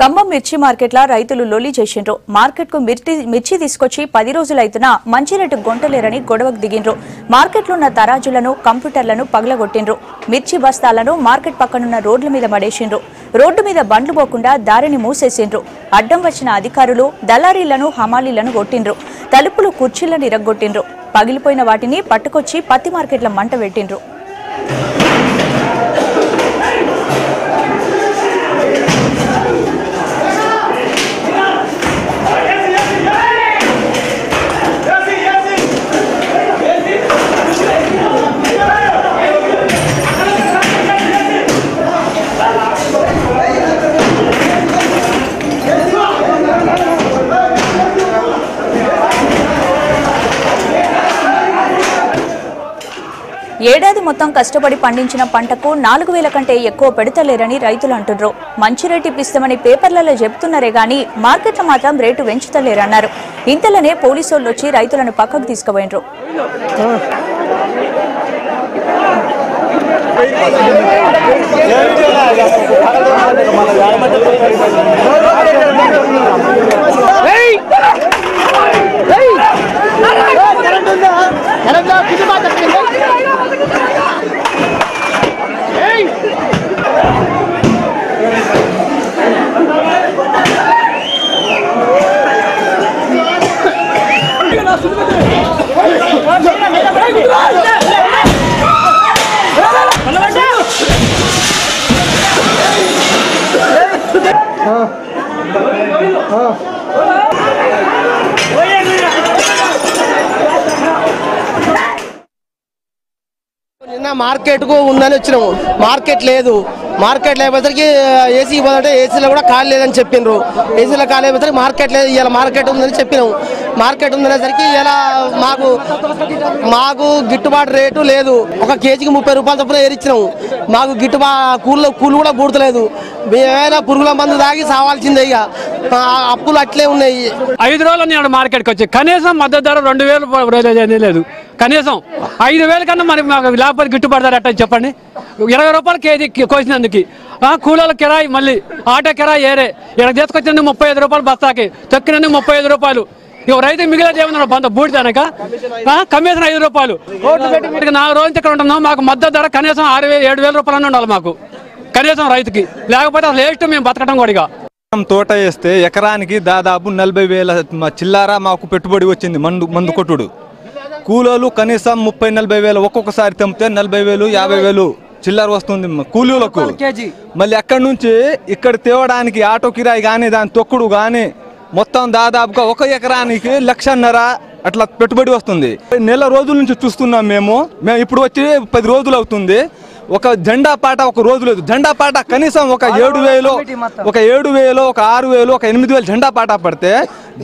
ఖమ్మం మిర్చి మార్కెట్ల రైతులు లొల్లి చేసిండ్రు. మార్కెట్కు మిర్చి తీసుకొచ్చి 10 రోజులైతున్నా మంచి రేటు గొంటలేరని గొడవకు దిగిండ్రు. మార్కెట్లో ఉన్న తరాజులను, కంప్యూటర్లను పగలగొట్టిండ్రు. మిర్చి బస్తాలను మార్కెట్ పక్కనున్న రోడ్ల మీద పడేసిండ్రు. రోడ్డు మీద బండ్లు పోకుండా దారిని మూసేసిండ్రు. అడ్డం వచ్చిన అధికారులు దళారీలను, హమాలీలను కొట్టిండ్రు. తలుపులు, కుర్చీలను ఇరగ్గొట్టిండ్రు. పగిలిపోయిన వాటిని పట్టుకొచ్చి పత్తి మార్కెట్ల మంట పెట్టిండ్రు. ఏడాది మొత్తం కష్టపడి పండించిన పంటకు 4000 కంటే ఎక్కువ పెడతలేరని రైతులు అంటున్నారు. మంచి రేటు ఇప్పిస్తామని పేపర్లలో చెబుతున్నారే గాని మార్కెట్లో మాత్రం రేటు పెంచుతలేరన్నారు. ఇంతలోనే పోలీసులు వచ్చి రైతులను పక్కకు తీసుకుపోయినరు. నిన్న మార్కెట్ కు ఉందని వచ్చినాము. మార్కెట్ లేదు. మార్కెట్ లేకపోతే ఏసీ పోదంటే ఏసీలో కూడా ఖాళీ లేదని చెప్పిండ్రు. ఏసీలో ఖాళీ అయిపోతే మార్కెట్ లేదు. ఇలా మార్కెట్ ఉందని చెప్పినాము. మార్కెట్ ఉందనేసరికి ఇలా మాకు గిట్టుబాటు రేటు లేదు. ఒక కేజీకి 30 రూపాయల చొప్పున ఏరిచ్చినాము. మాకు కూలు కూడా పూడతలేదు. ఏమైనా పురుగుల మందు తాగి సావాల్సిందే. ఇక అప్పులు అట్లే ఉన్నాయి. 5 రోజులు ఉన్నాడు మార్కెట్కి వచ్చి. కనీసం మద్దతు ధర 2000 లేదు. కనీసం 5000 కన్నా మరి మాకు లేకపోతే గిట్టుబాటు ధర అట్ట చెప్పండి. 20 రూపాయలు కేజీ కోసినందుకు కూలీల కిరాయి, మళ్ళీ ఆటో కిరాయి ఏరే. ఇక్కడ తీసుకొచ్చినందుకు 35 రూపాయలు బస్తాకి, తొక్కినందుకు 35 రూపాయలు. ఇక రైతు మిగిలిన ఏమన్నా బంద బూడిదానక కమిషన్ 5 రూపాయలు. 4 రోజులు ఇక్కడ ఉంటున్నాం. మాకు మద్దతు ధర కనీసం 6000-7000 రూపాయలు ఉండాలి మాకు కనీసం రైతుకి. లేకపోతే అసలు వేస్ట్ మేము బతకడం కూడా. తోట వేస్తే ఎకరానికి దాదాపు 40,000 చిల్లారా మాకు పెట్టుబడి వచ్చింది. మందు కొట్టుడు కూలీలు కనీసం 30-40 ఒక్కొక్కసారి తెంపితే 40,000 50,000 చిల్లర వస్తుంది కూలీలకు. మళ్ళీ అక్కడి నుంచి ఇక్కడ తేవడానికి ఆటో కిరాయి కానీ దాని తొక్కుడు కానీ మొత్తం దాదాపుగా 1 ఎకరానికి 1,50,000 అట్లా పెట్టుబడి వస్తుంది. నెల రోజుల నుంచి చూస్తున్నాం మేము ఇప్పుడు వచ్చి 10 రోజులు అవుతుంది. ఒక జెండా పాట ఒక రోజు లేదు. జెండా పాట కనీసం ఒక 7,000, ఒక 7,000, ఒక 6,000, ఒక 8,000 జెండా పాట పడితే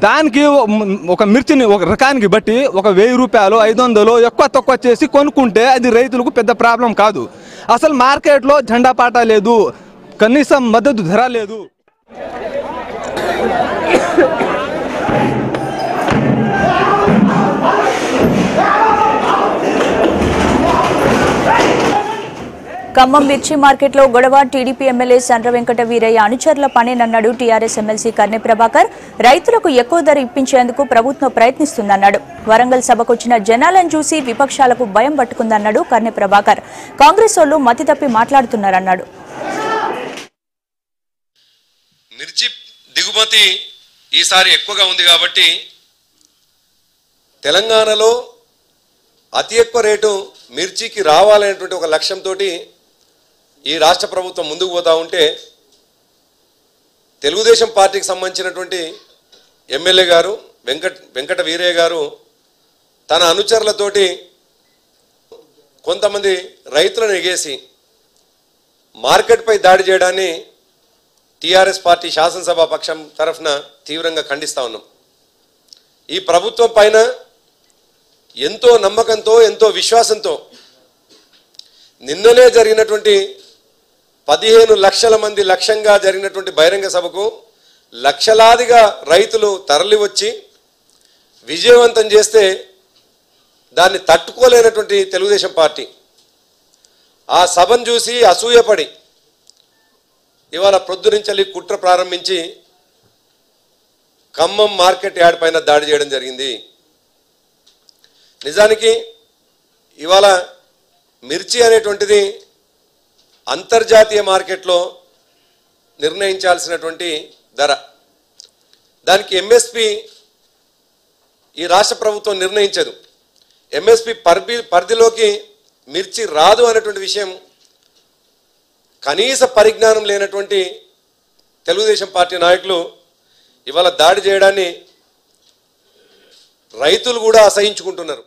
దానికి ఒక మిర్చిని ఒక రకానికి బట్టి ఒక 1,000 రూపాయలు 500 ఎక్కువ తక్కువ చేసి కొనుక్కుంటే అది రైతులకు పెద్ద ప్రాబ్లం కాదు. అసలు మార్కెట్లో జెండా పాట లేదు, కనీసం మద్దతు ధర లేదు. ఖమ్మం మిర్చి మార్కెట్లో గొడవ. టీడీపీ ఎమ్మెల్యే సండ్ర వెంకట వీరయ్య అనుచరుల పనేనన్నాడు టీఆర్ఎస్ ఎమ్మెల్సీ కర్నె ప్రభాకర్. రైతులకు ఎక్కువ ధర ఇప్పించేందుకు ప్రభుత్వం ప్రయత్నిస్తుందన్నాడు. వరంగల్ సభకొచ్చిన జనాలను చూసి విపక్షాలకు భయం పట్టుకుందన్నాడు కర్నె ప్రభాకర్. కాంగ్రెస్ వాళ్ళు మతి తప్పి మాట్లాడుతున్నారన్నాడు. మిర్చి దిగుమతి ఈసారి ఎక్కువగా ఉంది కాబట్టి తెలంగాణలో అతి ఎక్కువ రేటు మిర్చికి రావాలనేటువంటి ఒక లక్ష్యంతో ఈ రాష్ట్ర ప్రభుత్వం ముందుకు పోతా ఉంటే తెలుగుదేశం పార్టీకి సంబంధించినటువంటి ఎమ్మెల్యే గారు వెంకట వీరయ్య గారు తన అనుచరులతోటి కొంతమంది రైతులను ఎగేసి మార్కెట్పై దాడి చేయడాన్ని టీఆర్ఎస్ పార్టీ శాసనసభ పక్షం తరఫున తీవ్రంగా ఖండిస్తా ఉన్నాం. ఈ ప్రభుత్వం పైన ఎంతో నమ్మకంతో ఎంతో విశ్వాసంతో నిన్ననే జరిగినటువంటి 15 లక్షల మంది లక్ష్యంగా జరిగినటువంటి బహిరంగ సభకు లక్షలాదిగా రైతులు తరలి వచ్చి విజయవంతం చేస్తే దాన్ని తట్టుకోలేనటువంటి తెలుగుదేశం పార్టీ ఆ సభను చూసి అసూయపడి ఇవాళ ప్రొద్దునుంచి కుట్ర ప్రారంభించి ఖమ్మం మార్కెట్ యార్డ్ పైన దాడి చేయడం జరిగింది. నిజానికి ఇవాళ మిర్చి అనేటువంటిది అంతర్జాతీయ మార్కెట్లో నిర్ణయించాల్సినటువంటి ధర. దానికి ఎంఎస్పి ఈ రాష్ట్ర ప్రభుత్వం నిర్ణయించదు. ఎంఎస్పి పరిధిలోకి మిర్చి రాదు అనేటువంటి విషయం కనీస పరిజ్ఞానం లేనటువంటి తెలుగుదేశం పార్టీ నాయకులు ఇవాళ దాడి చేయడాన్ని రైతులు కూడా అసహించుకుంటున్నారు.